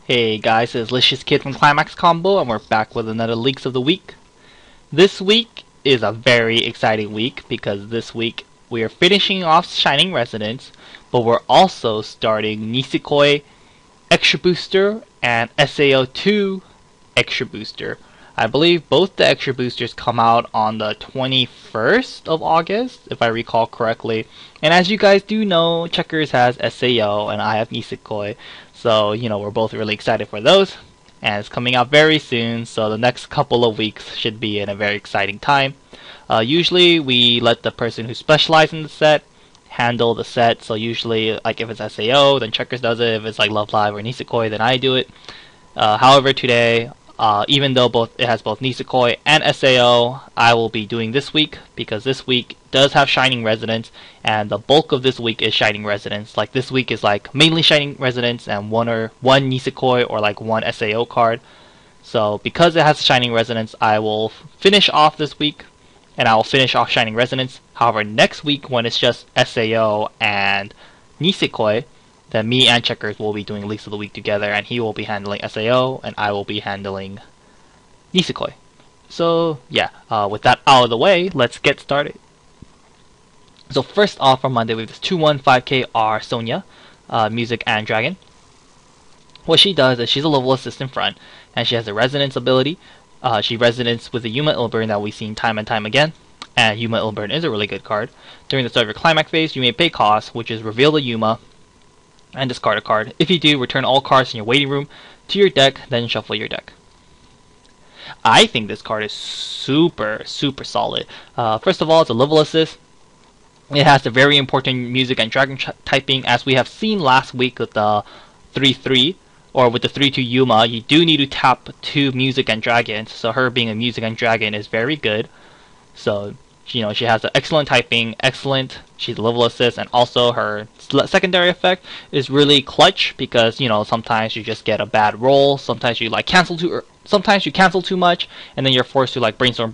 Hey guys, it's Licious Kid from ClimaxCombo, and we're back with another Leaks of the Week. This week is a very exciting week because this week we are finishing off Shining Resonance, but we're also starting Nisekoi Extra Booster and SAO 2 Extra Booster. I believe both the Extra Boosters come out on the 21st of August, if I recall correctly. And as you guys do know, Checkers has SAO and I have Nisekoi. So, we're both really excited for those. And it's coming out very soon, so the next couple of weeks should be in a very exciting time. Usually we let the person who specializes in the set handle the set. So usually, like if it's SAO, then Checkers does it. If it's like Love Live or Nisekoi, then I do it. However, today, even though it has both Nisekoi and SAO, I will be doing this week because this week does have Shining Resonance, and the bulk of this week is Shining Resonance. Like this week is like mainly Shining Resonance and one Nisekoi or like one SAO card. So because it has Shining Resonance, I will finish off this week, and I will finish off Shining Resonance. However, next week when it's just SAO and Nisekoi, then me and Checkers will be doing Leaks of the Week together, and he will be handling SAO, and I will be handling Nisekoi. So, yeah, with that out of the way, let's get started. So first off, for Monday, we have this 215KR Sonya, Music and Dragon. What she does is she's a level assist in front, and she has a Resonance ability. She Resonance with the Yuma Ilburn that we've seen time and time again, and Yuma Ilburn is a really good card. During the start of your Climax phase, you may pay cost, which is reveal the Yuma, and discard a card. If you do, return all cards in your waiting room to your deck, then shuffle your deck. I think this card is super solid. First of all, it's a level assist. It has the very important Music and Dragon typing, as we have seen last week with the 3-3, or with the 3-2 Yuma. You do need to tap 2 Music and Dragons, so her being a Music and Dragon is very good. So, she has an excellent typing, she's a level assist, and also her secondary effect is really clutch because, sometimes you just get a bad roll, sometimes you cancel too much, and then you're forced to brainstorm,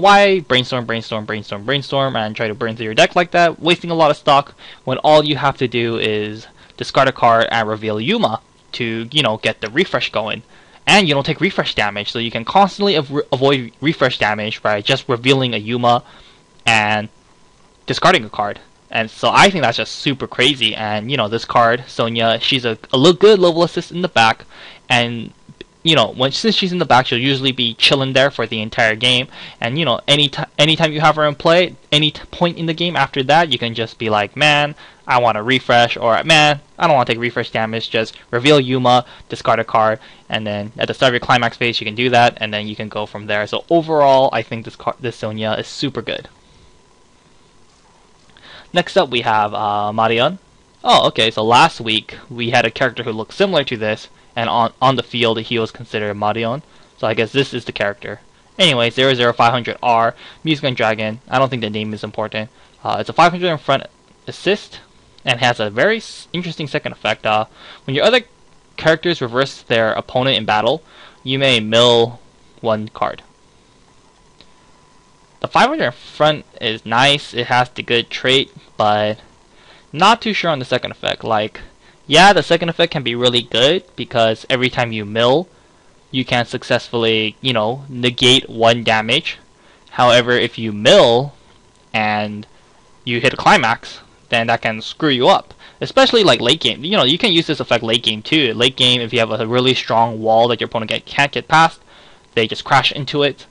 why brainstorm, and try to burn through your deck like that, wasting a lot of stock, when all you have to do is discard a card and reveal Yuma to, get the refresh going. And you don't take refresh damage, so you can constantly avoid refresh damage by just revealing a Yuma and discarding a card. And so I think that's just super crazy. And this card, Sonya, she's a good level assist in the back, and since she's in the back, she'll usually be chilling there for the entire game. And anytime you have her in play, any point in the game after that, you can just be like, man, I want to refresh, or man, I don't want to take refresh damage. Just reveal Yuma, discard a card, and then at the start of your climax phase, you can do that, and then you can go from there. So overall, I think this Sonya is super good. Next up, we have Marion. Oh, okay. So last week we had a character who looked similar to this, and on the field he was considered Marion. So I guess this is the character. Anyway, 00500R, Music and Dragon. I don't think the name is important. It's a 500 in front assist, and has a very interesting second effect. When your other characters reverse their opponent in battle, you may mill 1 card. The 500 in front is nice. It has the good trait, but not too sure on the second effect. Yeah, the second effect can be really good because every time you mill, you can successfully, negate 1 damage. However, if you mill and you hit a climax, then that can screw you up. Especially late game. You can use this effect late game too. Late game, if you have a really strong wall that your opponent can't get past, they just crash into it.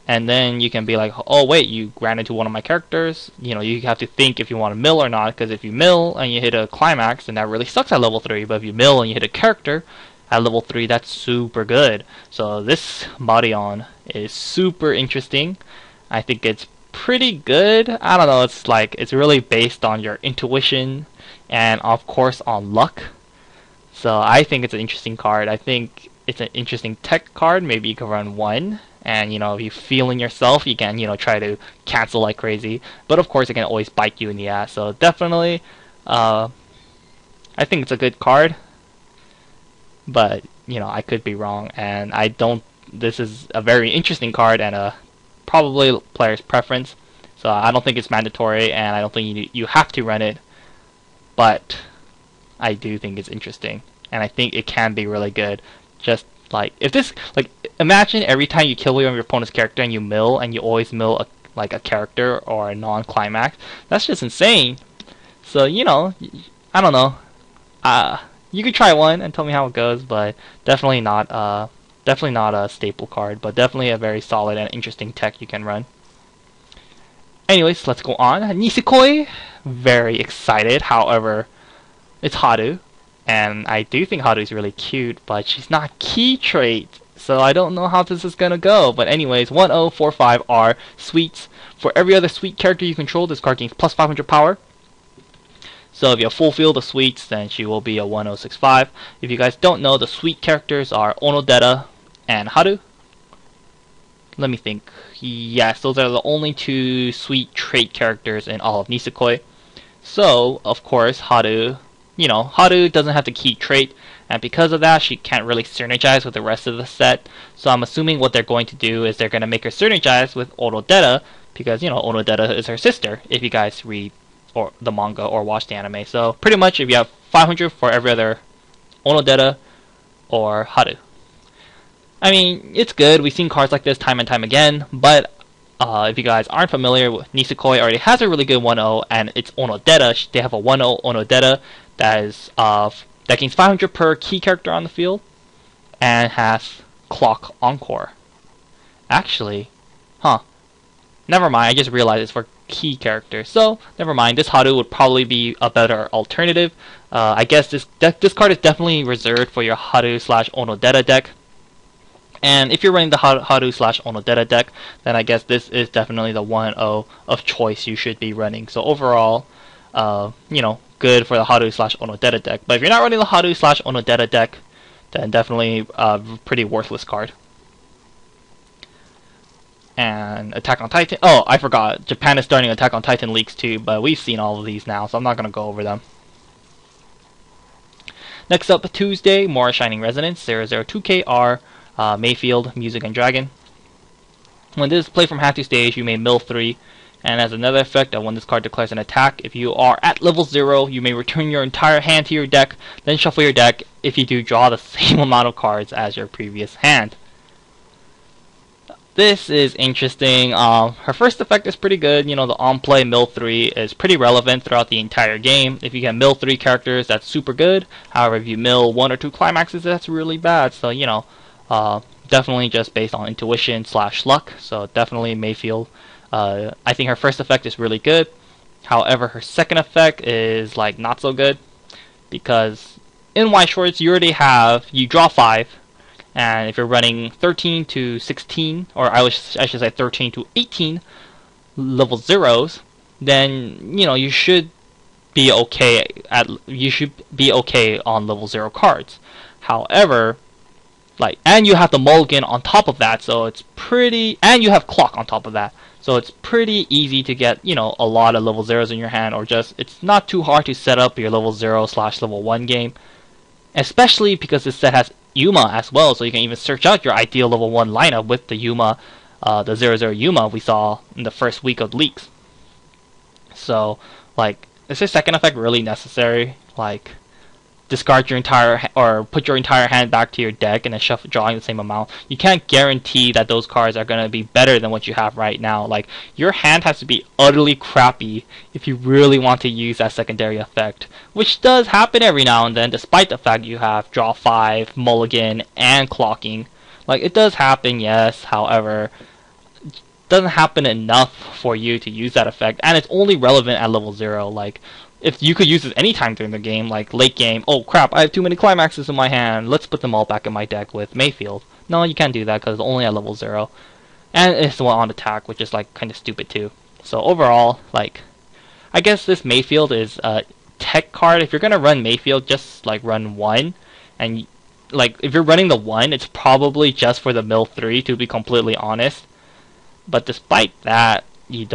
And then you can be like, oh wait, you ran into one of my characters. You have to think if you want to mill or not, because if you mill and you hit a climax, then that really sucks at level 3. But if you mill and you hit a character at level 3, that's super good. So this Marion is super interesting. I think it's pretty good. I don't know, it's really based on your intuition and of course on luck. So I think it's an interesting card. I think it's an interesting tech card. Maybe you can run 1. And if you feel in yourself, you can try to cancel like crazy. But of course, it can always bite you in the ass. So definitely, I think it's a good card. But I could be wrong, and I don't. This is a very interesting card and probably player's preference. So I don't think it's mandatory, and I don't think you have to run it. But I do think it's interesting. and I think it can be really good. Just like if this, like imagine every time you kill one of your opponent's character and you mill, and you always mill like a character or a non-climax. That's just insane. So you know, I don't know. You could try one and tell me how it goes, but definitely not a staple card, but definitely a very solid and interesting tech you can run. Anyways, let's go on. Nisekoi, very excited. However, it's Haru, and I do think Haru is really cute, but she's not key trait, so I don't know how this is gonna go. But anyways, 1045 are sweets. For every other sweet character you control, this card gains plus 500 power. So if you have full field of sweets, then she will be a 1065. If you guys don't know, the sweet characters are Onodera and Haru. Let me think. Yes, those are the only two sweet trait characters in all of Nisekoi. So, of course, Haru, Haru doesn't have the key trait, and because of that, she can't really synergize with the rest of the set. So I'm assuming what they're going to do is they're going to make her synergize with Onodera, because, Onodera is her sister, if you guys read or the manga or watch the anime. So pretty much if you have 500 for every other Onodera or Haru. I mean, it's good. We've seen cards like this time and time again, but if you guys aren't familiar with Nisekoi, already has a really good 1-0, and it's Onodera. They have a 1-0 Onodera that is that gains 500 per key character on the field, and has Clock Encore. Actually, never mind. I just realized it's for key characters, so never mind. This Haru would probably be a better alternative. I guess this card is definitely reserved for your Haru / Onodera deck. And if you're running the Haru / Onodera deck, then I guess this is definitely the 1-0 of choice you should be running. So overall, good for the Haru / Onodera deck. But if you're not running the Haru / Onodera deck, then definitely a pretty worthless card. And Attack on Titan. Oh, I forgot. Japan is starting Attack on Titan leaks too, but we've seen all of these now, so I'm not going to go over them. Next up, Tuesday, more Shining Resonance, 002KR. Mayfield, Music and Dragon. When this is played from hand to stage, you may mill 3, and as another effect when this card declares an attack, if you are at level 0, you may return your entire hand to your deck, then shuffle your deck. If you do, draw the same amount of cards as your previous hand. This is interesting. Her first effect is pretty good. The on-play mill 3 is pretty relevant throughout the entire game. If you can mill 3 characters, that's super good. However, if you mill 1 or 2 climaxes, that's really bad. So, definitely just based on intuition / luck. So definitely Mayfield. I think her first effect is really good. However, her second effect is like not so good, because in Weiss Schwarz you draw 5, and if you're running 13 to 16, or I should say 13 to 18 level 0s, then you should be okay on level 0 cards. However, and you have the mulligan on top of that, so it's pretty, and you have clock on top of that, so it's pretty easy to get, a lot of level 0s in your hand, or just, it's not too hard to set up your level 0 / level 1 game, especially because this set has Yuma as well, so you can even search out your ideal level 1 lineup with the Yuma, the 0-0 Yuma we saw in the first week of leaks. So, is this second effect really necessary? Discard your entire, or put your entire hand back to your deck and then shuffle, drawing the same amount. You can't guarantee that those cards are going to be better than what you have right now. Your hand has to be utterly crappy if you really want to use that secondary effect, which does happen every now and then, despite the fact you have draw 5, mulligan, and clocking. It does happen, yes. However, it doesn't happen enough for you to use that effect, and it's only relevant at level 0. If you could use it anytime during the game, late game, oh crap, I have too many climaxes in my hand, let's put them all back in my deck with Mayfield. No, you can't do that because it's only at level 0. And it's the one on attack, which is kind of stupid too. So overall, I guess this Mayfield is a tech card. If you're going to run Mayfield, just run 1. And if you're running the 1, it's probably just for the mill 3, to be completely honest. But despite that, you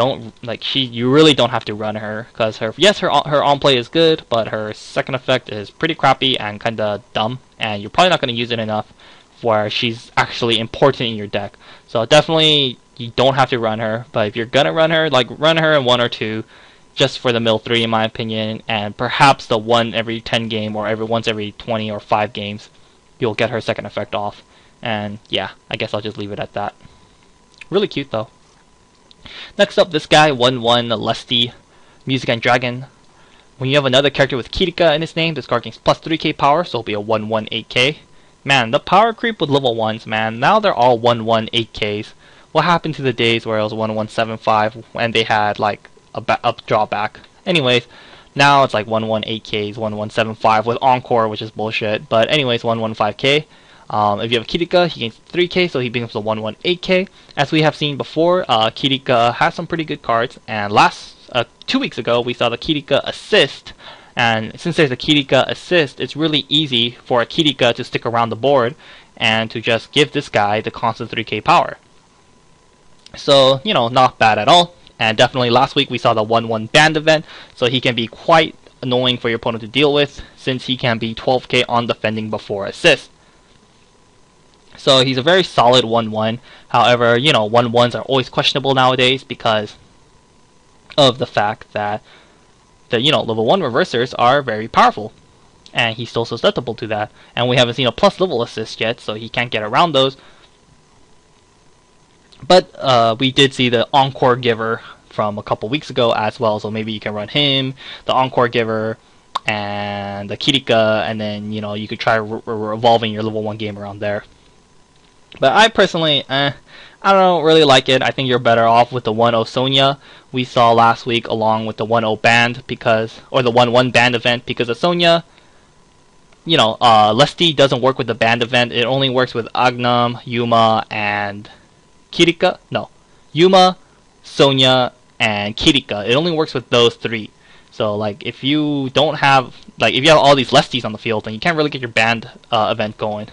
really don't have to run her, because her on play is good, but her second effect is pretty crappy and kinda dumb, and you're probably not going to use it enough where she's actually important in your deck. So definitely you don't have to run her, but if you're gonna run her, run her in 1 or 2, just for the mill 3 in my opinion, and perhaps the 1 every 10 game or once every 20 or 5 games you'll get her second effect off. And yeah, I guess I'll just leave it at that. Really cute though. Next up, this guy, 1-1 Lusty Music and Dragon. When you have another character with Kirika in his name, this card gains plus 3k power, so it'll be a 1-1 8k. Man, the power creep with level 1s, man. Now they're all 1-1 8ks. What happened to the days where it was 1-1 7-5 and they had like a drawback? Anyways, now it's like 1-1 8ks, 1-1 7-5 with Encore, which is bullshit. But anyways, 1-1 5k. If you have Kirika, he gains 3k, so he becomes a 1-1 8k. As we have seen before, Kirika has some pretty good cards, and 2 weeks ago we saw the Kirika assist, and since there's a Kirika assist, it's really easy for a Kirika to stick around the board and to just give this guy the constant 3k power. So, you know, not bad at all. And definitely last week we saw the 1-1 band event, so he can be quite annoying for your opponent to deal with, since he can be 12k on defending before assist. So he's a very solid 1-1. However, you know, 1-1s are always questionable nowadays because of the fact that you know, level 1 reversers are very powerful. And he's still susceptible to that. And we haven't seen a plus level assist yet, so he can't get around those. But we did see the Encore Giver from a couple weeks ago as well, so maybe you can run him, the Encore Giver, and the Kirika, and then, you know, you could try revolving your level 1 game around there. But I personally, I don't really like it. I think you're better off with the 1-0 Sonya we saw last week along with the 1-0 band, or the 1-1 band event, because the Sonya, you know, Lusty doesn't work with the band event. It only works with Agnum, Yuma, and Kirika. No, Yuma, Sonya, and Kirika. It only works with those 3. So like if you don't have, like if you have all these Lusties on the field, then you can't really get your band event going.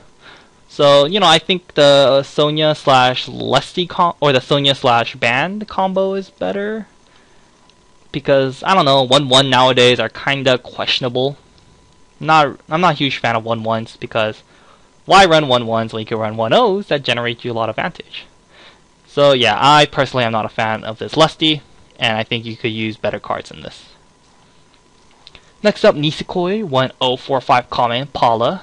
So, you know, I think the Sonya slash Lusty or the Sonya slash band combo is better, because I don't know, 1-1 nowadays are kinda questionable. I'm not a huge fan of 1-1s, because why run 1-1s when you can run 1-0s that generate you a lot of advantage? So yeah, I personally am not a fan of this Lusty, and I think you could use better cards in this. Next up, Nisekoi 1045 common Paula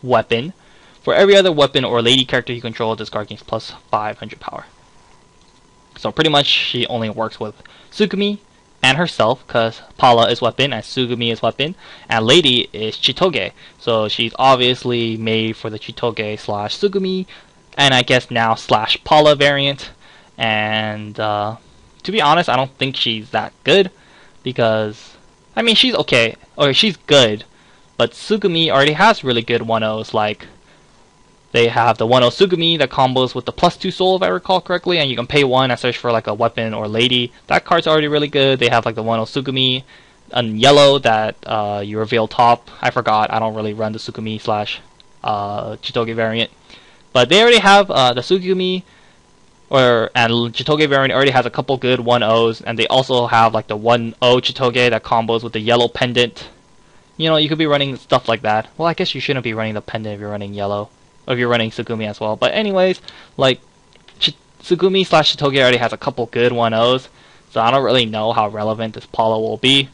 weapon. For every other weapon or lady character you control, this card gains plus 500 power. So pretty much she only works with Tsugumi and herself, because Paula is weapon and Tsugumi is weapon, and lady is Chitoge. So she's obviously made for the Chitoge slash Tsugumi, and I guess now slash Paula variant. And to be honest, I don't think she's that good, because I mean, she's okay, or she's good, but Tsugumi already has really good 1-0s. Like, they have the 1-0 Tsugumi that combos with the plus 2 soul, if I recall correctly, and you can pay 1 and search for like a weapon or lady. That card's already really good. They have like the 1-0 Tsugumi in yellow that you reveal top. I forgot, I don't really run the Tsugumi slash Chitoge variant. But they already have the Tsugumi and Chitoge variant already has a couple good 1-0s, and they also have like the 1-0 Chitoge that combos with the yellow pendant. You know, you could be running stuff like that. Well, I guess you shouldn't be running the pendant if you're running yellow, or if you're running Tsugumi as well. But anyways, like, Tsugumi slash Chitoge already has a couple good 1-0s, so I don't really know how relevant this Paula will be,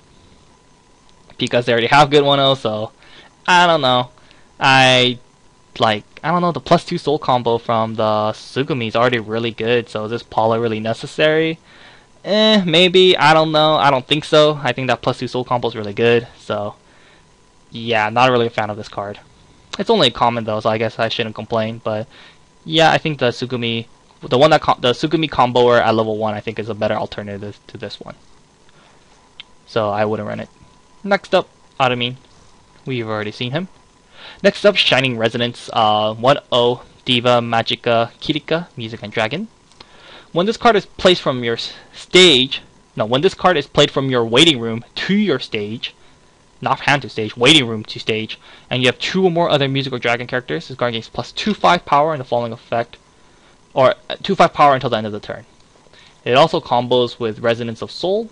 because they already have good 1-0s, so I don't know. I don't know, the plus 2 soul combo from the Tsugumi is already really good, so is this Paula really necessary? Maybe, I don't know, I don't think so. I think that plus 2 soul combo is really good, so yeah, not really a fan of this card. It's only a common though, so I guess I shouldn't complain, but yeah, I think the Tsugumi, the Tsugumi comboer at level 1, I think is a better alternative to this one. So I wouldn't run it. Next up, Armin. We've already seen him. Next up, Shining Resonance 1-0 Diva Magica Kirika Music and Dragon. When this card is placed from your when this card is played from your waiting room to your stage, not hand to stage, waiting room to stage, and you have 2 or more other music or dragon characters, this card gains plus 2/5 power in the following effect, or 2/5 power until the end of the turn. It also combos with Resonance of Soul.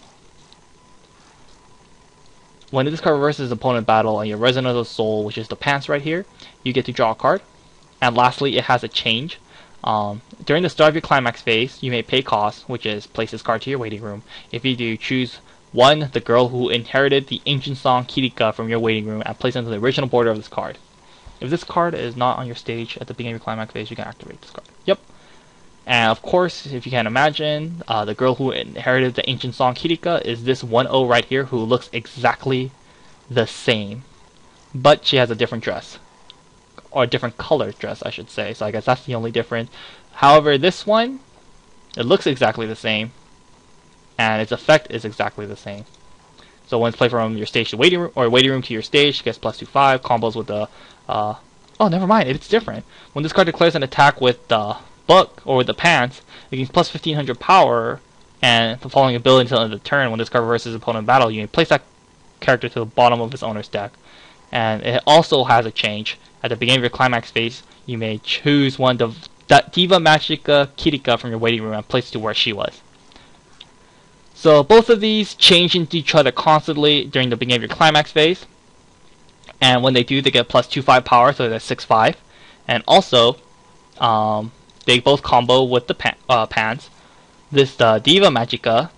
When this card reverses opponent battle and your Resonance of Soul, which is the pants right here, you get to draw a card. And lastly, it has a change. During the start of your climax phase, you may pay cost, which is place this card to your waiting room. If you do, choose 1. The girl who inherited the ancient song Kirika from your waiting room and place it into the original border of this card. If this card is not on your stage at the beginning of your climax phase, you can activate this card. Yep. And of course, if you can imagine, the girl who inherited the ancient song Kirika is this 1-0 right here who looks exactly the same. But she has a different dress. Or a different color dress, I should say. So I guess that's the only difference. However, this one, it looks exactly the same. And its effect is exactly the same. So when it's played from your stage to waiting room, or waiting room to your stage, she gets +2/5, combos with the, oh, never mind, it's different. When this card declares an attack with the book, or with the pants, it gains +1500 power, and the following ability until the end of the turn. When this card reverses opponent in battle, you may place that character to the bottom of its owner's deck. And it also has a change. At the beginning of your climax phase, you may choose one Diva Magica Kirika from your waiting room and place it to where she was. So both of these change into each other constantly during the beginning of your climax phase. And when they do, they get +2/5 power, so they're 6/5. And also, they both combo with the pants. This Diva Magica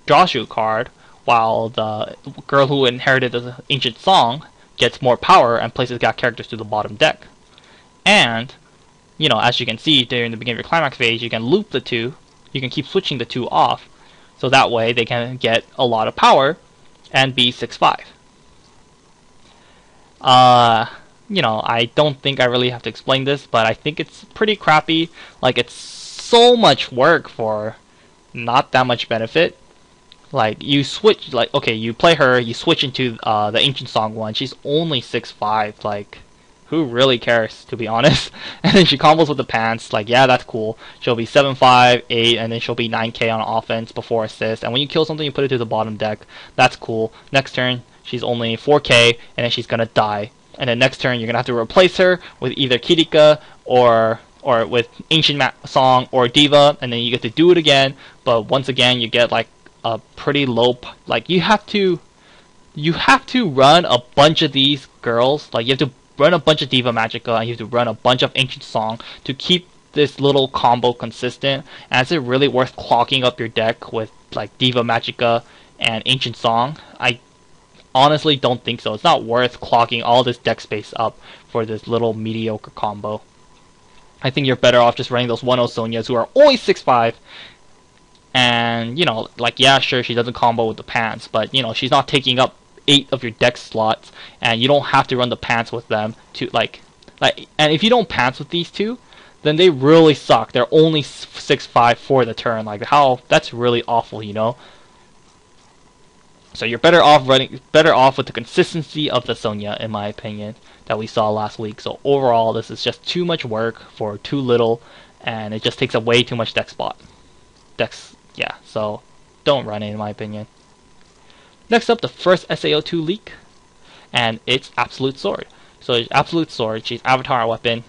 draws you a card, while the girl who inherited the ancient song gets more power and places that characters to the bottom deck. And, you know, as you can see during the beginning of your climax phase, you can loop the two. You can keep switching the two off. So that way they can get a lot of power and be 6/5. You know, I don't think I really have to explain this, but I think it's pretty crappy. Like, it's so much work for not that much benefit. Like, you switch, like, okay, you play her, you switch into the ancient song one. She's only 6/5. Like, who really cares, to be honest? And then she combos with the pants. Like, yeah, that's cool. She'll be 7/5, 8, and then she'll be 9k on offense before assist. And when you kill something, you put it to the bottom deck. That's cool. Next turn, she's only 4k, and then she's gonna die. And then next turn, you're gonna have to replace her with either Kirika or with Ancient Song or Diva, and then you get to do it again. But once again, you get like a pretty low. Like, you have to run a bunch of these girls. Like, you have to run a bunch of Diva Magica, and you have to run a bunch of Ancient Song to keep this little combo consistent. And is it really worth clogging up your deck with like Diva Magica and Ancient Song? I honestly don't think so. It's not worth clogging all this deck space up for this little mediocre combo. I think you're better off just running those 1-0 Sonias who are only 6/5. And, you know, like, yeah, sure, she doesn't combo with the pants, but, you know, she's not taking up 8 of your deck slots, and you don't have to run the pants with them to, like, and if you don't pants with these two, then they really suck. They're only 6/5 for the turn. Like, how, that's really awful, you know? So you're better off with the consistency of the Sonya, in my opinion, that we saw last week. So overall, this is just too much work for too little, and it just takes up way too much deck spot. Yeah, so don't run it, in my opinion. Next up, the first SAO2 leak, and it's Absolute Sword. So Absolute Sword, she's avatar weapon.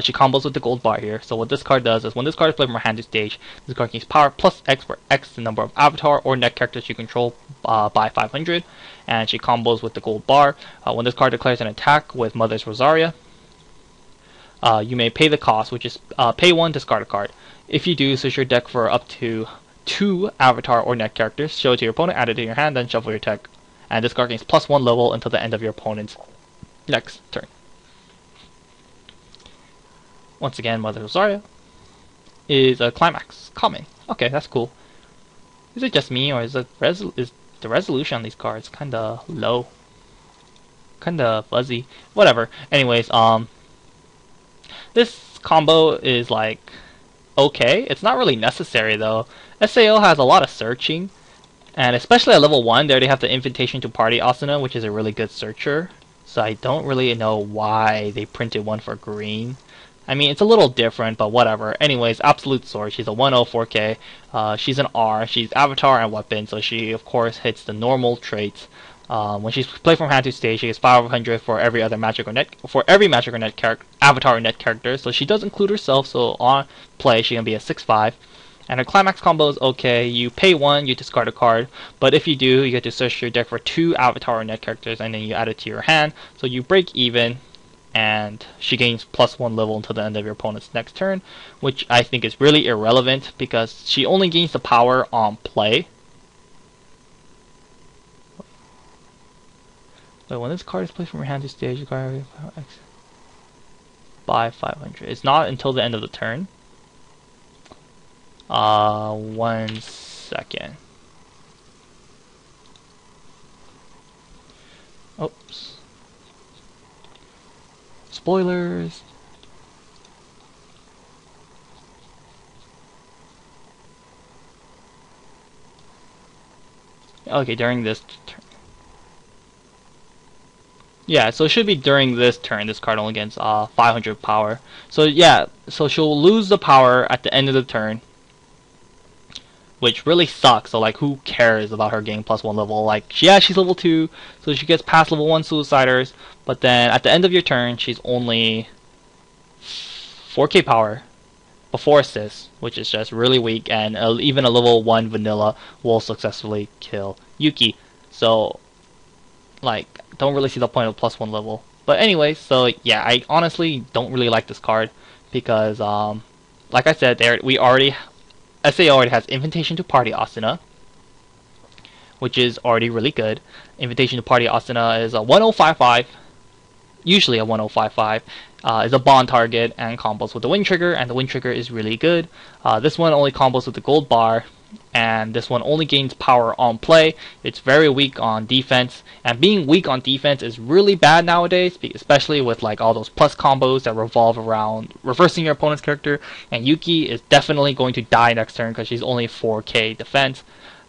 She combos with the gold bar here. So what this card does is when this card is played from her hand to stage, this card gains power plus X, where X is the number of avatar or net characters you control by 500, and she combos with the gold bar. When this card declares an attack with Mother's Rosaria, you may pay the cost, which is pay 1, discard a card. If you do, search your deck for up to 2 avatar or net characters, show it to your opponent, add it to your hand, then shuffle your deck. And this card gains +1 level until the end of your opponent's next turn. Once again, Mother Rosaria is a climax common. Okay, that's cool. Is it just me, or is the resolution on these cards kinda low? Kinda fuzzy. Whatever. Anyways, this combo is like okay. It's not really necessary though. SAO has a lot of searching, and especially at level 1, they already have the Invitation to Party Asuna, which is a really good searcher. So I don't really know why they printed one for green. I mean, it's a little different, but whatever. Anyways, Absolute Sword, she's a 1-0 4K. She's an R. She's avatar and weapon, so she, of course, hits the normal traits. When she's played from hand to stage, she gets 500 for every other magic or net avatar or net character. So she does include herself. So on play, she can be a 6/5. And her climax combo is okay. You pay 1, you discard a card. But if you do, you get to search your deck for 2 avatar or net characters, and then you add it to your hand. So you break even, and she gains +1 level until the end of your opponent's next turn, which I think is really irrelevant because she only gains the power on play. Wait, when this card is placed from your hand to stage, the card by 500. It's not until the end of the turn. 1 second. Oops. Spoilers. Okay, during this turn. Yeah, so it should be during this turn. This card only gets 500 power. So yeah, so she'll lose the power at the end of the turn, which really sucks. So like, who cares about her getting +1 level? Like, yeah, she's level 2, so she gets past level 1 Suiciders, but then at the end of your turn, she's only 4k power before assist, which is just really weak, and even a level 1 vanilla will successfully kill Yuki. So, like, don't really see the point of +1 level. But anyway, so yeah, I honestly don't really like this card because, like I said, SAO already has Invitation to Party Asuna, which is already really good. Invitation to Party Asuna is a 1055, usually a 1055, is a bond target and combos with the wind trigger, and the wind trigger is really good. This one only combos with the gold bar, and this one only gains power on play. It's very weak on defense, and being weak on defense is really bad nowadays, especially with like all those plus combos that revolve around reversing your opponent's character. And Yuki is definitely going to die next turn because she's only 4k defense,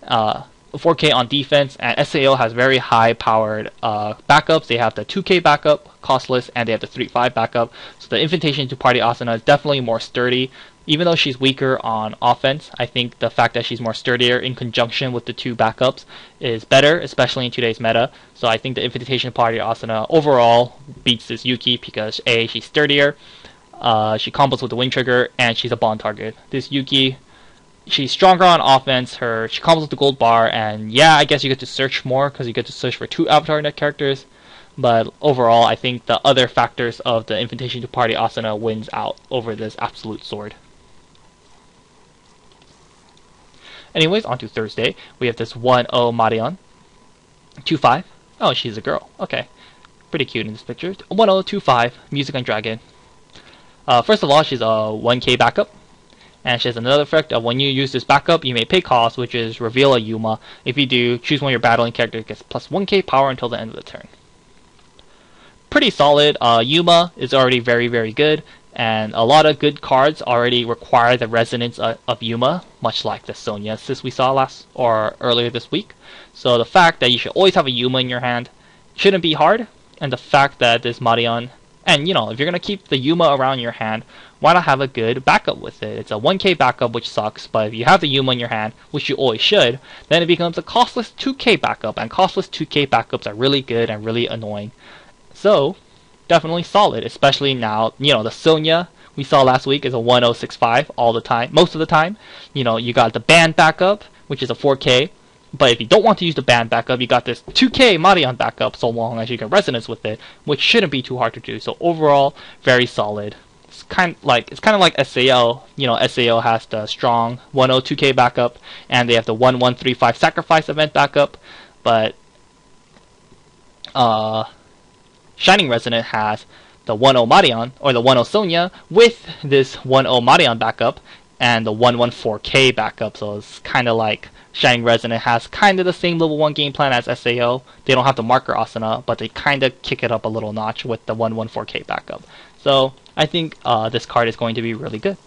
4k on defense, and SAO has very high powered backups. They have the 2k backup, costless, and they have the 3-5 backup. So the Invitation to Party Asuna is definitely more sturdy. Even though she's weaker on offense, I think the fact that she's more sturdier in conjunction with the 2 backups is better, especially in today's meta. So I think the Invitation to Party Asuna overall beats this Yuki because A, she's sturdier, she combos with the wind trigger, and she's a bond target. This Yuki, she's stronger on offense, she combos with the gold bar, and yeah, I guess you get to search more because you get to search for 2 avatar net characters. But overall, I think the other factors of the Invitation to Party Asuna wins out over this absolute sword. Anyways, on to Thursday. We have this 1-0 Marion. 2-5. Oh, she's a girl. Okay. Pretty cute in this picture. 1-0, 2-5. Music and Dragon. First of all, she's a 1k backup. And she has another effect of when you use this backup, you may pay cost, which is reveal a Yuma. If you do, choose one of your battling characters, gets plus 1k power until the end of the turn. Pretty solid. Yuma is already very, very good. And a lot of good cards already require the resonance of Yuma, much like the Sonya assist we saw earlier this week. So the fact that you should always have a Yuma in your hand shouldn't be hard, and the fact that this Marion, and you know, if you're gonna keep the Yuma around your hand, why not have a good backup with it? It's a 1k backup, which sucks, but if you have the Yuma in your hand, which you always should, then it becomes a costless 2k backup, and costless 2k backups are really good and really annoying. So definitely solid, especially now, you know, the Sonya we saw last week is a 1065 all the time, most of the time. You know, you got the band backup, which is a 4k, but if you don't want to use the band backup, you got this 2k Marion backup, so long as you can resonance with it, which shouldn't be too hard to do. So overall, very solid. It's kind of like SAO. You know, SAO has the strong 102k backup, and they have the 1135 sacrifice event backup, but Shining Resonant has the 1-0 Marion, or the 1-0 Sonya, with this 1-0 Marion backup, and the 114k backup, so it's kind of like Shining Resonant has kind of the same level 1 game plan as SAO. They don't have the marker Asuna, but they kind of kick it up a little notch with the 114k backup. So I think this card is going to be really good.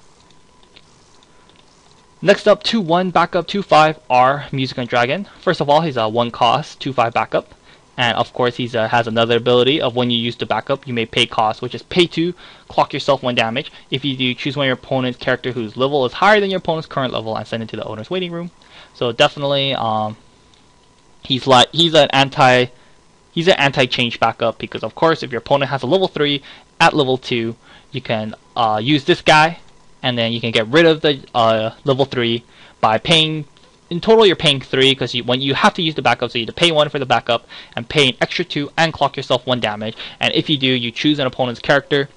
Next up, 2-1 backup 2-5 are Music and Dragon. First of all, he's a 1 cost 2-5 backup. And of course, he has another ability of when you use the backup, you may pay cost, which is pay 2, clock yourself 1 damage. If you do, choose one of your opponent's character whose level is higher than your opponent's current level and send it to the owner's waiting room. So definitely, he's an anti-change backup, because of course, if your opponent has a level 3 at level 2, you can use this guy, and then you can get rid of the level 3 by paying. In total, you're paying 3 because when you have to use the backup, so you have to pay 1 for the backup and pay an extra 2 and clock yourself 1 damage. And if you do, you choose an opponent's character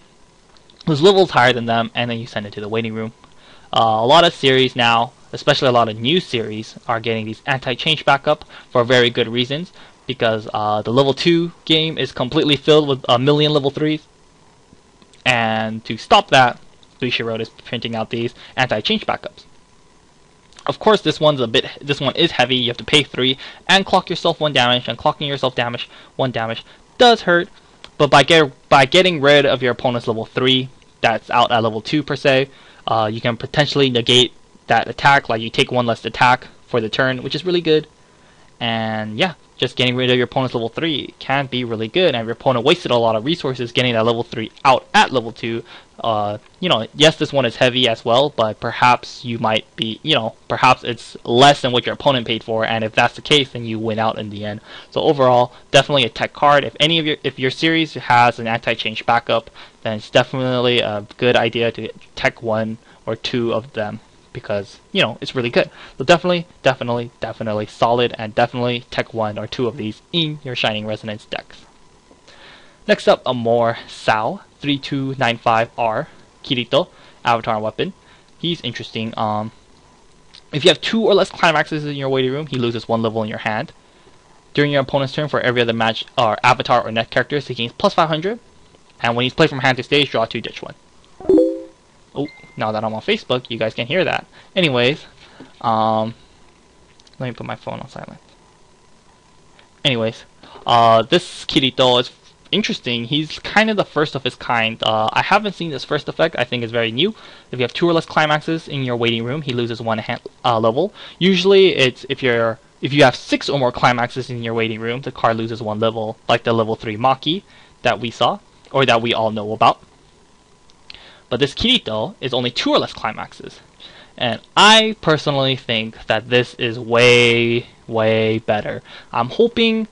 whose level is higher than them, and then you send it to the waiting room. A lot of series now, especially a lot of new series, are getting these anti-change backup for very good reasons. because the level 2 game is completely filled with a million level 3s. And to stop that, Suishiro is printing out these anti-change backups. Of course, this one is heavy. You have to pay 3 and clock yourself 1 damage, and clocking yourself 1 damage does hurt. But by getting rid of your opponent's level 3 that's out at level 2 per se, you can potentially negate that attack. Like, you take 1 less attack for the turn, which is really good. And yeah, just getting rid of your opponent's level 3 can be really good. And if your opponent wasted a lot of resources getting that level 3 out at level 2, yes, this one is heavy as well, but perhaps you might be, perhaps it's less than what your opponent paid for, and if that's the case, then you win out in the end. So overall, definitely a tech card. If your series has an anti-change backup, then it's definitely a good idea to tech 1 or 2 of them, because it's really good. So definitely solid, and definitely tech 1 or 2 of these in your Shining Resonance decks. Next up, a more SAO 3295R Kirito avatar weapon. He's interesting. If you have 2 or less climaxes in your waiting room, he loses 1 level in your hand. During your opponent's turn, for every other match or avatar or net characters, he gains plus 500. And when he's played from hand to stage, draw 2, ditch 1. Oh, now that I'm on Facebook, you guys can hear that. Anyways, let me put my phone on silent. Anyways, this Kirito is interesting. He's kind of the first of his kind. I haven't seen this first effect. I think it's very new. If you have 2 or less climaxes in your waiting room, he loses 1 level. Usually, it's if you have 6 or more climaxes in your waiting room, the card loses 1 level, like the level 3 Maki that we saw, or that we all know about. But this Kirito is only 2 or less climaxes. And I personally think that this is way, way better. I'm hoping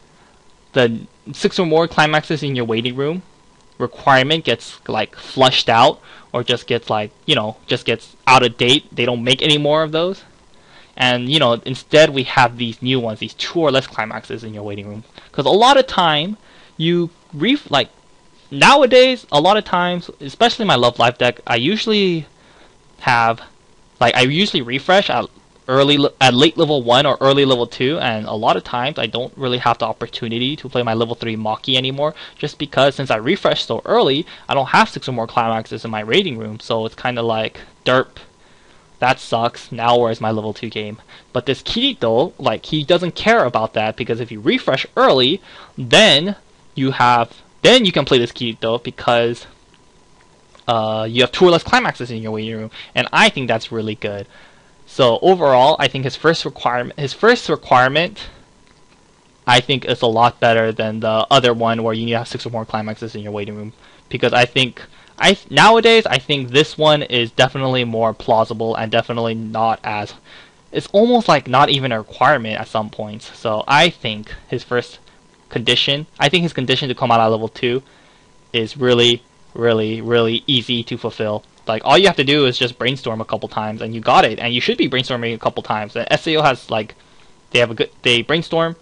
the 6 or more climaxes in your waiting room requirement gets like flushed out, or just gets just gets out of date. They don't make any more of those. And instead we have these new ones, these 2 or less climaxes in your waiting room. Because a lot of time nowadays, a lot of times, especially my Love Live deck, I usually refresh at late level 1 or early level 2, and a lot of times I don't really have the opportunity to play my level 3 Maki anymore, just because since I refresh so early, I don't have 6 or more climaxes in my rating room, so it's kind of like, derp, that sucks, now where's my level 2 game? But this Kirito, he doesn't care about that, because if you refresh early, then you can play this Kirito, because you have 2 or less climaxes in your waiting room, and I think that's really good. So overall, I think his first requirement, I think is a lot better than the other one where you need to have 6 or more climaxes in your waiting room, because nowadays I think this one is definitely more plausible, and definitely not as, it's almost like not even a requirement at some points. So I think his condition to come out at level 2 is really, really, really easy to fulfill. Like, all you have to do is just brainstorm a couple times, and you got it. And you should be brainstorming a couple times. And SAO has they brainstorm,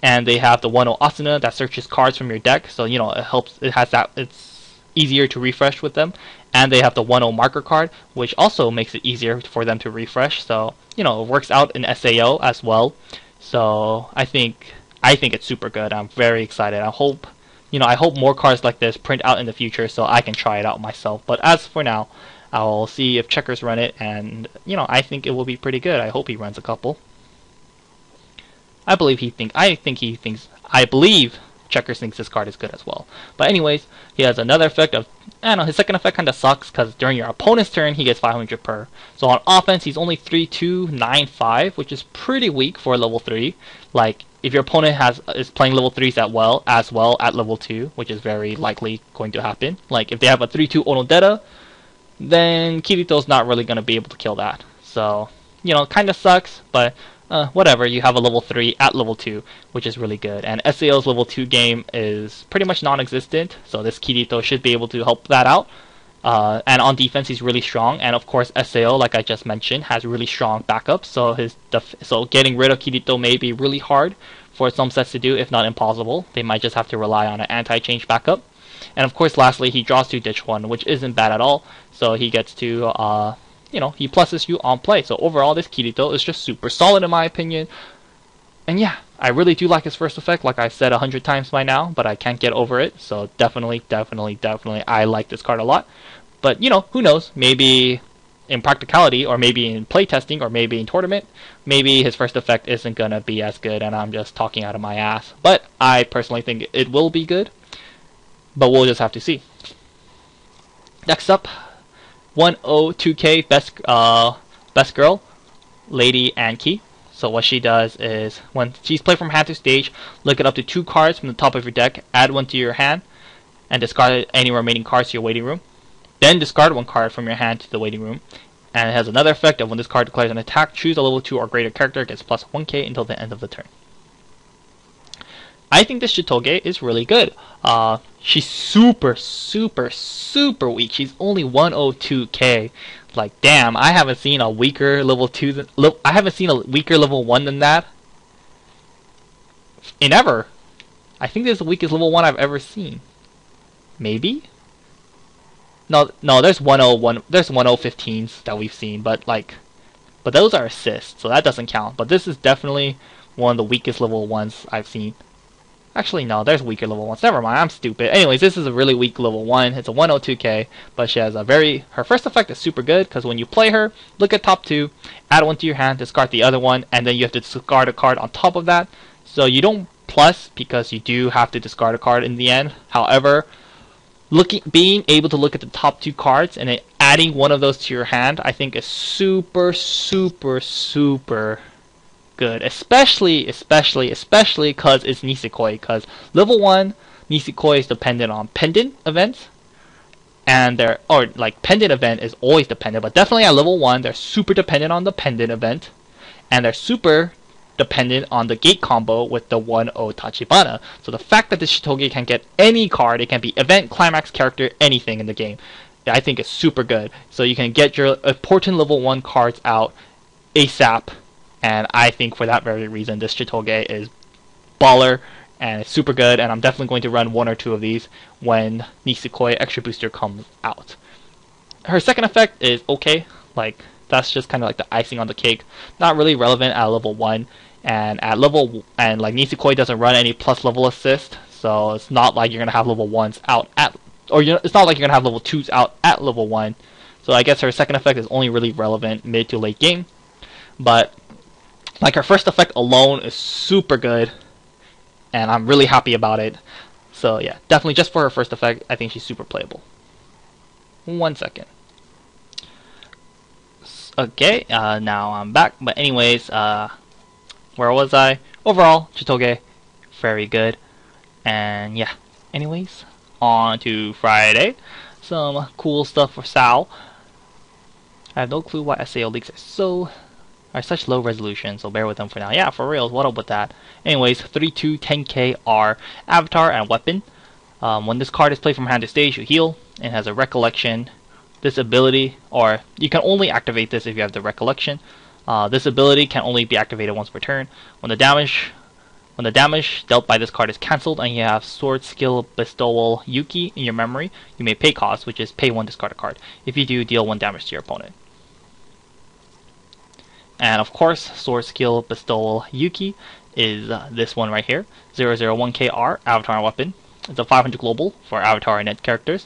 and they have the 1-0 Asuna that searches cards from your deck. So it helps. It's easier to refresh with them. And they have the 1-0 marker card, which also makes it easier for them to refresh. So it works out in SAO as well. So I think it's super good. I'm very excited. I hope more cards like this print out in the future, so I can try it out myself. But as for now, I'll see if Checkers run it, and I think it will be pretty good. I hope he runs a couple. I believe Checkers thinks this card is good as well. But anyways, he has another effect of, his second effect kind of sucks, because during your opponent's turn, he gets 500 per. So on offense, he's only 3-2-9-5, which is pretty weak for level 3. Like, if your opponent is playing level 3s as well at level 2, which is very likely going to happen. Like, if they have a 3-2 Onodeta, then Kirito's not really going to be able to kill that. So, kind of sucks, but whatever, you have a level 3 at level 2, which is really good. And SAO's level 2 game is pretty much non-existent, so this Kirito should be able to help that out. And on defense, he's really strong, and of course SAO, like I just mentioned, has really strong backups, so getting rid of Kirito may be really hard for some sets to do, if not impossible. They might just have to rely on an anti-change backup. And of course, lastly, he draws 2, ditch 1, which isn't bad at all, so he gets to he pluses you on play. So overall, this Kirito is just super solid in my opinion. And yeah, I really do like his first effect, like I said 100 times by now, but I can't get over it. So definitely, I like this card a lot. But you know, who knows? Maybe in practicality, or maybe in playtesting, or maybe in tournament, maybe his first effect isn't gonna be as good, and I'm just talking out of my ass. But I personally think it will be good. But we'll just have to see. Next up, 102K best girl, Lady Anki. So what she does is, when she's played from hand to stage, look at up to 2 cards from the top of your deck, add 1 to your hand, and discard any remaining cards to your waiting room. Then discard 1 card from your hand to the waiting room. And it has another effect of when this card declares an attack, choose a level 2 or greater character, gets plus 1k until the end of the turn. I think this Chitoge is really good. She's super weak. She's only 102k. Like, damn, I haven't seen a weaker level 2 I haven't seen a weaker level 1 than that in ever. I think this is the weakest level 1 I've ever seen. Maybe? No, there's 101, there's 1015s that we've seen, but those are assists, so that doesn't count. But this is definitely one of the weakest level 1s I've seen. Actually, no, there's weaker level 1s. Never mind, I'm stupid. Anyways, this is a really weak level 1. It's a 102k, but she has a her first effect is super good, because when you play her, look at top 2, add 1 to your hand, discard the other one, and then you have to discard a card on top of that. So you don't plus, because you do have to discard a card in the end. However, being able to look at the top 2 cards and then adding one of those to your hand, I think is super good, especially because it's Nisekoi. Because level 1 Nisekoi is dependent on pendant events, and pendant event is always dependent, but definitely at level 1 they're super dependent on the pendant event, and they're super dependent on the gate combo with the 1-0 Tachibana. So the fact that this Chitoge can get any card, it can be event, climax, character, anything in the game, I think is super good. So you can get your important level 1 cards out ASAP. And I think for that very reason, this Chitoge is baller and it's super good. And I'm definitely going to run 1 or 2 of these when Nisekoi Extra Booster comes out. Her second effect is okay. Like, that's just kind of like the icing on the cake. Not really relevant at level 1. And like Nisekoi doesn't run any plus level assist. So it's not like you're going to have level 1s out at, it's not like you're going to have level 2s out at level 1. So I guess her second effect is only really relevant mid to late game. But like, her first effect alone is super good, and I'm really happy about it. So yeah, definitely just for her first effect, I think she's super playable. 1 second. Okay, now I'm back. But anyways, where was I? Overall, Chitoge, very good. And yeah, anyways, on to Friday. Some cool stuff for SAO. I have no clue why SAO leaks are such low resolution, so bear with them for now. Yeah, for reals, what up with that? Anyways, 3210k are avatar and weapon. When this card is played from hand to stage, you heal, and has a recollection. This ability, or you can only activate this if you have the recollection. This ability can only be activated once per turn. When the damage dealt by this card is cancelled and you have Sword Skill Bestowal Yuki in your memory, you may pay cost, which is pay 1, discard a card. If you do, deal 1 damage to your opponent. And of course, Sword Skill Bestowal Yuki is this one right here, 001KR, Avatar and Weapon. It's a 500 global for Avatar and Net characters.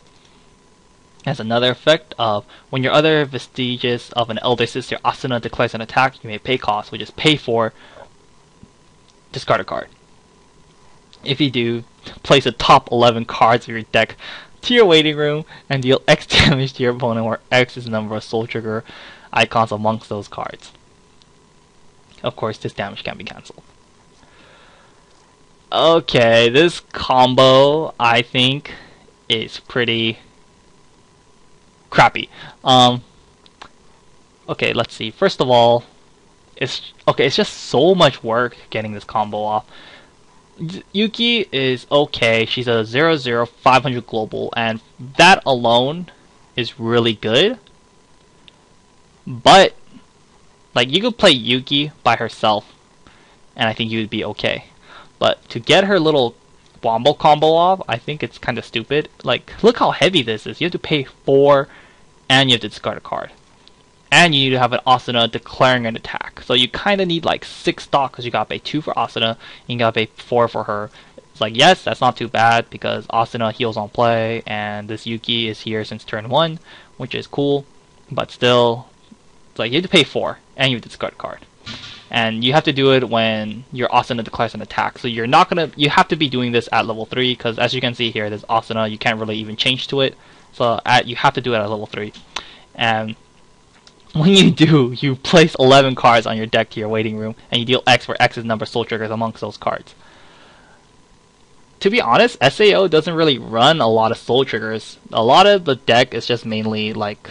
It has another effect of when your other vestiges of an Elder Sister Asuna declares an attack, you may pay cost, which is pay for, discard a card. If you do, place the top 11 cards of your deck to your waiting room and deal X damage to your opponent, where X is the number of soul trigger icons amongst those cards. Of course, this damage can be cancelled. Okay, this combo, I think, is pretty crappy. Okay, let's see. First of all, it's just so much work getting this combo off. Yuki is okay. She's a 00500 global, and that alone is really good. But like, you could play Yuki by herself, and I think you would be okay. But to get her little wombo combo off, I think it's kind of stupid. Like, look how heavy this is. You have to pay 4, and you have to discard a card. and you need to have an Asuna declaring an attack. So you kind of need like 6 stock because you got to pay 2 for Asuna and you got to pay 4 for her. It's like, yes, that's not too bad because Asuna heals on play and this Yuki is here since turn 1, which is cool, but still, it's like you have to pay 4 and you have to discard a card. And you have to do it when your Asuna declares an attack. So you're not gonna, you have to be doing this at level 3 because as you can see here, this Asuna, you can't really even change to it. So you have to do it at level 3. And when you do, you place 11 cards on your deck to your waiting room, and you deal X where X is number of soul triggers amongst those cards. To be honest, SAO doesn't really run a lot of soul triggers. A lot of the deck is just mainly like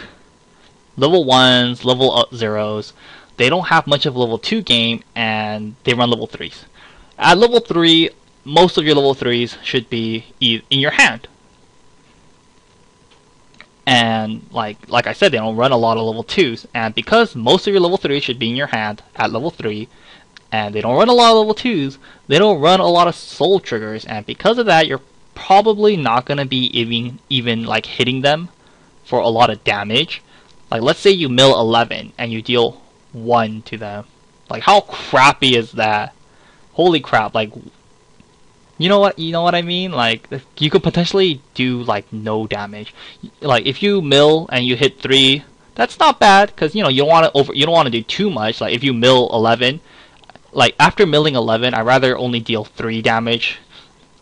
level 1s, level 0s. They don't have much of a level 2 game, and they run level 3s. At level 3, most of your level 3s should be in your hand. And like I said, they don't run a lot of level 2s. And because most of your level 3s should be in your hand at level 3, and they don't run a lot of level 2s, they don't run a lot of soul triggers. And because of that, you're probably not going to be even like hitting them for a lot of damage. Like let's say you mill 11 and you deal 1 to them. Like how crappy is that? Holy crap, like you know what I mean? Like you could potentially do like no damage. Like if you mill and you hit 3, that's not bad cuz you don't want to do too much. Like if you mill 11, like after milling 11, I'd rather only deal 3 damage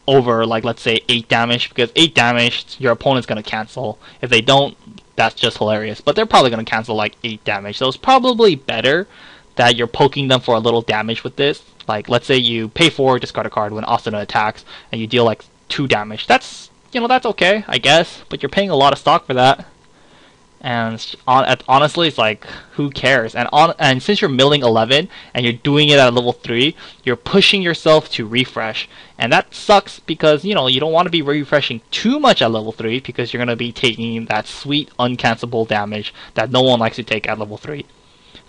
over like let's say 8 damage because 8 damage your opponent's going to cancel. If they don't, that's just hilarious. But they're probably going to cancel like 8 damage. So it's probably better that you're poking them for a little damage with this. Like let's say you pay 4, discard a card when Asuna attacks, and you deal like 2 damage. That's that's okay, I guess. But you're paying a lot of stock for that. And honestly, it's like who cares? And since you're milling 11 and you're doing it at level 3, you're pushing yourself to refresh, and that sucks because you don't want to be refreshing too much at level 3 because you're gonna be taking that sweet uncancelable damage that no one likes to take at level 3.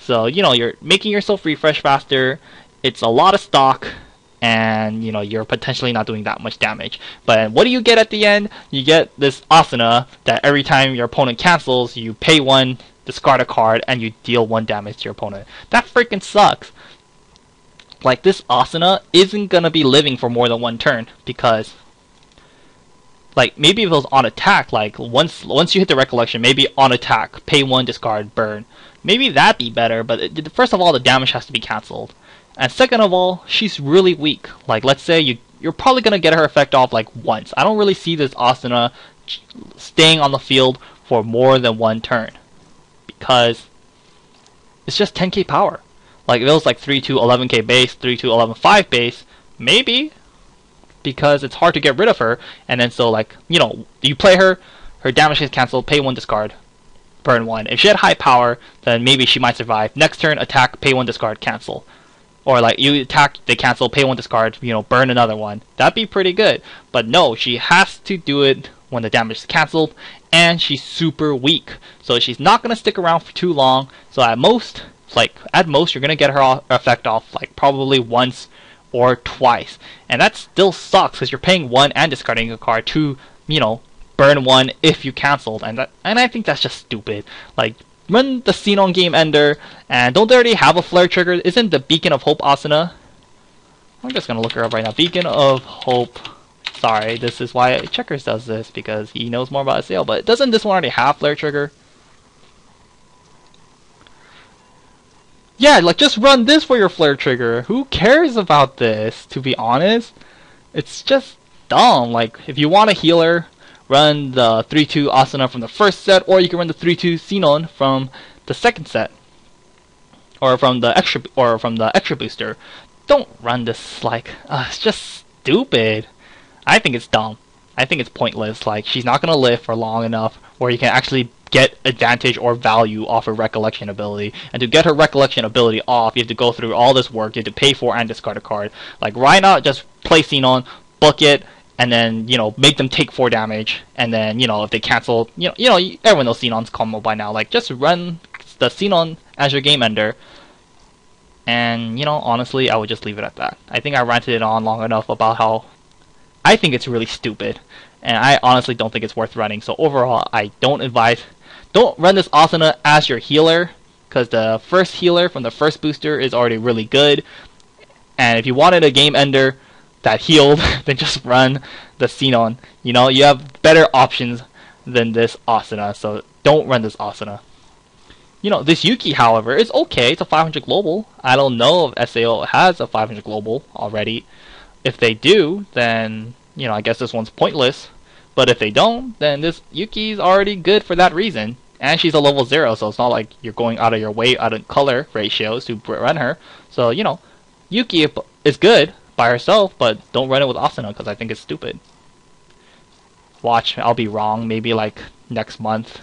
So you're making yourself refresh faster. It's a lot of stock, and you're potentially not doing that much damage. But what do you get at the end? You get this Asuna that every time your opponent cancels, you pay 1, discard a card, and you deal 1 damage to your opponent. That freaking sucks. Like this Asuna isn't gonna be living for more than 1 turn because like maybe if it was on attack, like once you hit the recollection, maybe on attack, pay 1, discard, burn. Maybe that'd be better, but first of all, the damage has to be cancelled. And second of all, she's really weak. Like let's say you're probably gonna get her effect off like once. I don't really see this Asuna staying on the field for more than 1 turn because it's just 10k power. Like if it was like 3-2 11k base, 3-2 11.5 base, maybe, because it's hard to get rid of her. And then so like you play her damage gets cancelled, pay 1, discard, burn 1. If she had high power, then maybe she might survive. Next turn, attack, pay 1, discard, cancel. Or like you attack, they cancel, pay 1, discard, burn another 1. That'd be pretty good. But no, she has to do it when the damage is cancelled, and she's super weak. So she's not gonna stick around for too long. So at most you're gonna get her effect off like probably once or twice. And that still sucks because you're paying 1 and discarding a card to, burn 1 if you canceled, and I think that's just stupid. Like run the Xenon Game Ender, and don't they already have a flare trigger? Isn't the Beacon of Hope Asuna? I'm just gonna look her up right now. Beacon of Hope. Sorry, this is why Checkers does this, because he knows more about SAO, but doesn't this one already have flare trigger? Yeah, like just run this for your flare trigger. Who cares about this, to be honest? It's just dumb. Like if you want a healer, run the 3-2 Asuna from the first set, or you can run the 3-2 Xenon from the second set, or from the extra booster. Don't run this like it's just stupid. I think it's dumb. I think it's pointless. Like she's not gonna live for long enough where you can actually get advantage or value off her recollection ability. And to get her recollection ability off, you have to go through all this work. You have to pay for and discard a card. Like why not just play Xenon, book it, and then make them take 4 damage, and then if they cancel, everyone knows Xenon's combo by now. Like just run the Xenon as your game ender, and honestly I would just leave it at that. I think I ranted it on long enough about how I think it's really stupid, and I honestly don't think it's worth running. So overall, I don't run this Asuna as your healer. because the first healer from the first booster is already really good. And if you wanted a game ender that healed, then just run the Xenon. You know, you have better options than this Asuna, so don't run this Asuna. You know, this Yuki, however, is okay. It's a 500 global. I don't know if SAO has a 500 global already. If they do, then, you know, I guess this one's pointless. But if they don't, then this Yuki's already good for that reason. And she's a level 0, so it's not like you're going out of your way, out of color ratios to run her. So, you know, Yuki is good by herself, but don't run it with Asuna because I think it's stupid. Watch, I'll be wrong. Maybe like next month,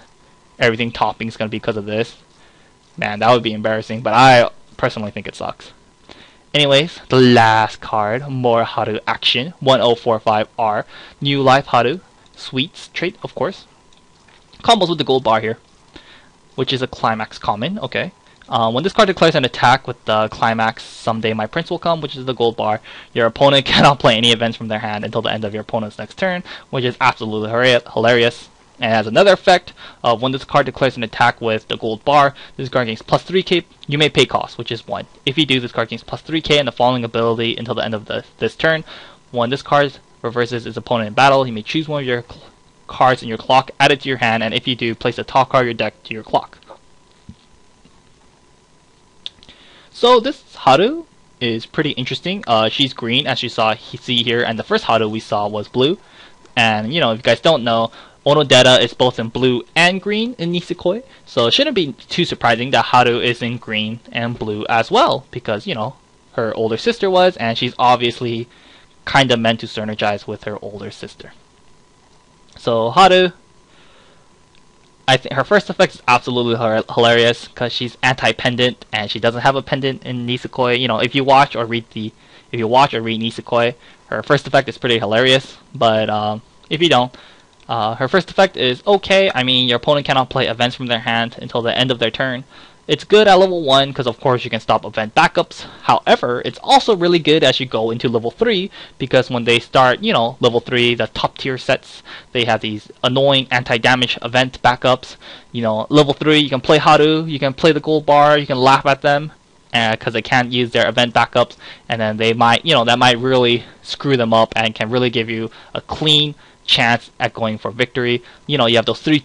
everything topping is going to be because of this. Man, that would be embarrassing, but I personally think it sucks. Anyways, the last card, more Haru action, 1045R, new life Haru, sweets trait, of course. Combos with the gold bar here, which is a climax common, okay. When this card declares an attack with the climax, someday my prince will come, which is the gold bar, your opponent cannot play any events from their hand until the end of your opponent's next turn, which is absolutely hilarious. And has another effect of when this card declares an attack with the gold bar, this card gains plus 3k, you may pay cost, which is 1. If you do, this card gains plus 3k and the following ability until the end of this turn. When this card reverses its opponent in battle, you may choose one of your cards in your clock, add it to your hand, and if you do, place a top card of your deck to your clock. So this Haru is pretty interesting. She's green, as you see here, and the first Haru we saw was blue. And, you know, if you guys don't know, Onodera is both in blue and green in Nisekoi, so it shouldn't be too surprising that Haru is in green and blue as well, because, you know, her older sister was, and she's obviously kind of meant to synergize with her older sister. So Haru, I think her first effect is absolutely hilarious, because she's anti-pendant, and she doesn't have a pendant in Nisekoi. You know, if you watch or read Nisekoi, her first effect is pretty hilarious, but if you don't, her first effect is okay. I mean, your opponent cannot play events from their hand until the end of their turn. It's good at level 1 because of course you can stop event backups. However, it's also really good as you go into level 3 because when they start, you know, level 3, the top tier sets, they have these annoying anti-damage event backups. You know, level 3 you can play Haru, you can play the gold bar, you can laugh at them because they can't use their event backups, and then they might, you know, that might really screw them up and can really give you a clean chance at going for victory. You know, you have the 3-2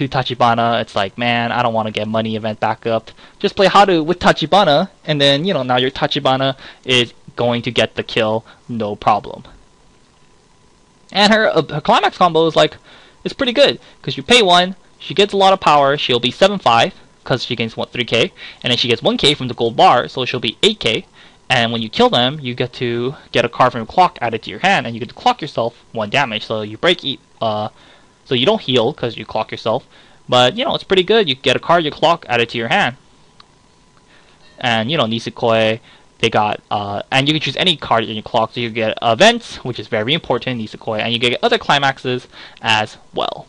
Tachibana. It's like, man, I don't want to get money event backup. Just play Haru with Tachibana, and then, you know, now your Tachibana is going to get the kill, no problem. And her climax combo is like, it's pretty good because you pay 1, she gets a lot of power. She'll be 7-5 because she gains 3k, and then she gets 1k from the gold bar, so she'll be 8k. And when you kill them, you get to get a card from your clock added to your hand, and you get to clock yourself 1 damage. So you so you don't heal because you clock yourself, but you know it's pretty good. You get a card your clock added to your hand, and you know Nisekoi, they got and you can choose any card in your clock. So you get events, which is very important in Nisekoi, and you get other climaxes as well.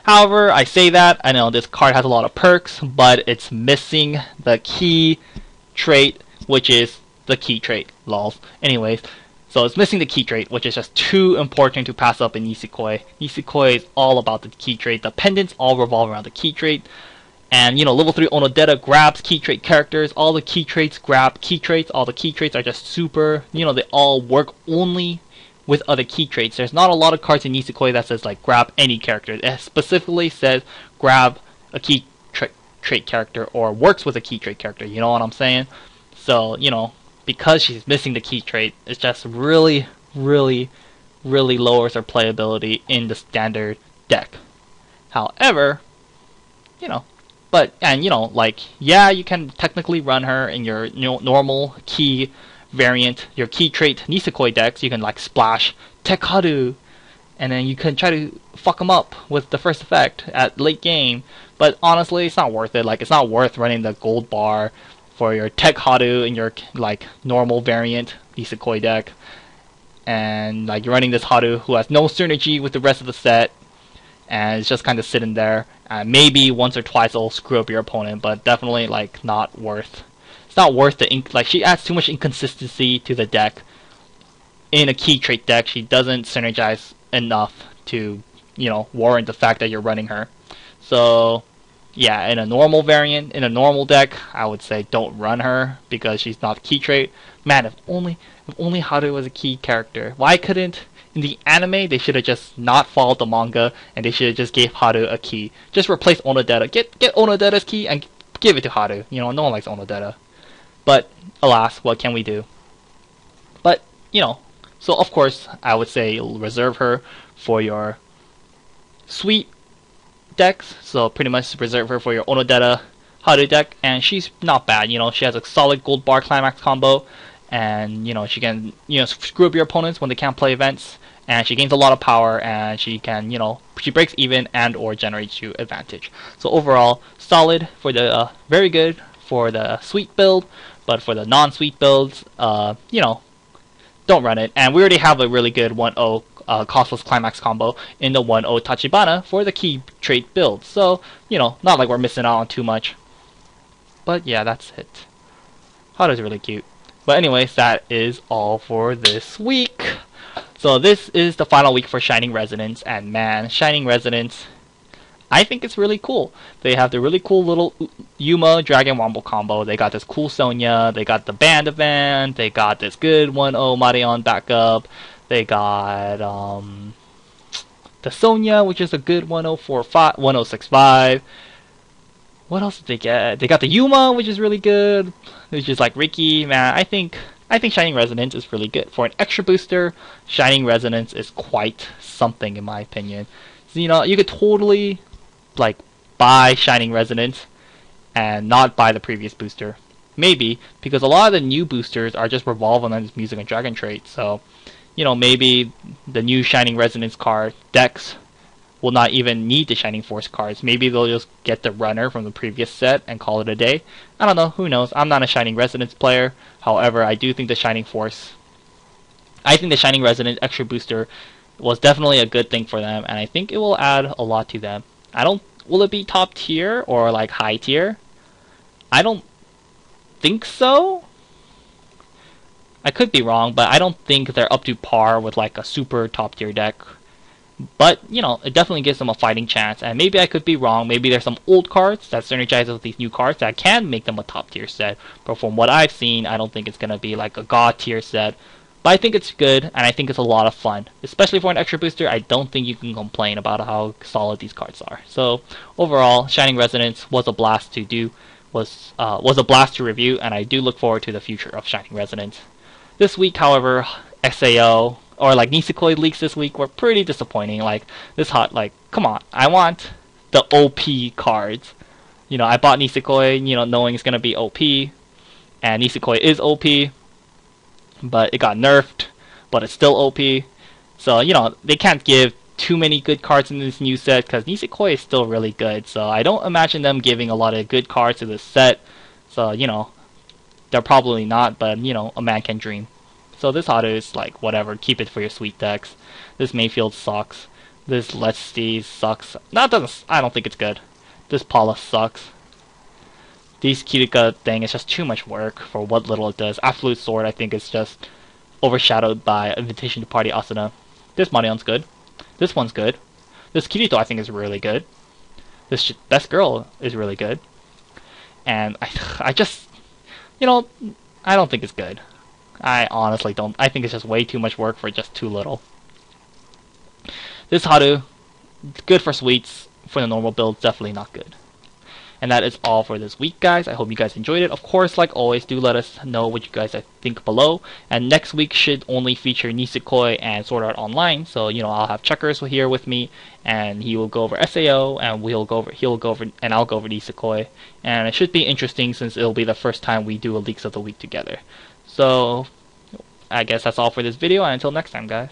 However, I say that I know this card has a lot of perks, but it's missing the key trait, which is the key trait, lols. Anyways, so it's missing the key trait, which is just too important to pass up in Nisekoi. Nisekoi is all about the key trait. The pendants all revolve around the key trait. And, you know, level 3 Onodera grabs key trait characters. All the key traits grab key traits. All the key traits are just super, you know, they all work only with other key traits. There's not a lot of cards in Nisekoi that says, like, grab any character. It specifically says grab a key trait character or works with a key trait character. You know what I'm saying? So, you know, because she's missing the key trait, it's just really, really, really lowers her playability in the standard deck. However, you know, and you know, like, yeah, you can technically run her in your, you know, normal key variant, your key trait Nisekoi decks. You can, like, splash Tech Haru, and then you can try to fuck them up with the first effect at late game. But honestly, it's not worth it. Like, it's not worth running the gold bar for your Tech Haru in your, like, normal variant Nisekoi deck, and like you're running this Haru who has no synergy with the rest of the set, and it's just kind of sitting there. Maybe once or twice it'll screw up your opponent, but definitely like not worth. It's not worth the like she adds too much inconsistency to the deck. In a key trait deck, she doesn't synergize enough to, you know, warrant the fact that you're running her. So yeah, in a normal variant, in a normal deck, I would say don't run her because she's not key trait. Man, if only Haru was a key character. Why couldn't in the anime they should have just not followed the manga and they should have just gave Haru a key. Just replace Onodera. Get Onodera's key and give it to Haru. You know, no one likes Onodera. But alas, what can we do? But, you know, so of course I would say reserve her for your sweet decks, so pretty much reserve her for your Onodera Haru deck, and she's not bad. You know, she has a solid gold bar climax combo, and you know she can screw up your opponents when they can't play events, and she gains a lot of power, and she can she breaks even and or generates you advantage. So overall, solid for the very good for the sweet build, but for the non-sweet builds, don't run it. And we already have a really good 1-0 costless climax combo in the 1-0 Tachibana for the key trait build. So, not like we're missing out on too much. But yeah, that's it. Haru's really cute. But anyways, that is all for this week. So this is the final week for Shining Resonance, and man, Shining Resonance, I think it's really cool. They have the really cool little Yuma Dragon Wombo combo. They got this cool Sonya. They got the band event. They got this good 1-0 Marion backup. They got the Sonya, which is a good 1065. What else did they get? They got the Yuma, which is really good. Which is like Ricky. Man, I think Shining Resonance is really good. For an extra booster, Shining Resonance is quite something in my opinion. So, you could totally like buy Shining Resonance and not buy the previous booster. Maybe, because a lot of the new boosters are just revolving on this Music and Dragon trait. So, maybe the new Shining Resonance card decks will not even need the Shining Force cards. Maybe they'll just get the runner from the previous set and call it a day. I don't know, who knows. I'm not a Shining Resonance player. However, I do think the Shining Force, I think the Shining Resonance extra booster was definitely a good thing for them, and I think it will add a lot to them. Will it be top tier or like high tier? I don't think so. I could be wrong, but I don't think they're up to par with like a super top tier deck. But, it definitely gives them a fighting chance, and maybe I could be wrong. Maybe there's some old cards that synergize with these new cards that can make them a top tier set. But from what I've seen, I don't think it's going to be like a god tier set. But I think it's good, and I think it's a lot of fun. Especially for an extra booster, I don't think you can complain about how solid these cards are. So, overall, Shining Resonance was a blast to do, was a blast to review, and I do look forward to the future of Shining Resonance. This week, however, SAO, or like Nisekoi leaks this week were pretty disappointing. Like, come on, I want the OP cards. I bought Nisekoi, knowing it's going to be OP, and Nisekoi is OP, but it got nerfed, but it's still OP. So, they can't give too many good cards in this new set, because Nisekoi is still really good. So, I don't imagine them giving a lot of good cards to this set. So, they're probably not, but, a man can dream. So this Haru is like, whatever, keep it for your sweet decks. This Mayfield sucks. This Let's See sucks. I don't think it's good. This Paula sucks. This Kirika thing is just too much work for what little it does. Absolute Sword, I think, is just overshadowed by Invitation to Party Asuna. This Marion's good. This one's good. This Kirito, I think, is really good. This Best Girl is really good. And I just, I don't think it's good. I honestly don't. I think it's just way too much work for just too little. This Haru, good for sweets. For the normal build, definitely not good. And that is all for this week, guys. I hope you guys enjoyed it. Of course, like always, do let us know what you guys think below. And next week should only feature Nisekoi and Sword Art Online. So, I'll have Checkers here with me, and he will go over SAO, and he'll go over, and I'll go over Nisekoi. And it should be interesting since it'll be the first time we do a Leaks of the Week together. So, I guess that's all for this video, and until next time, guys.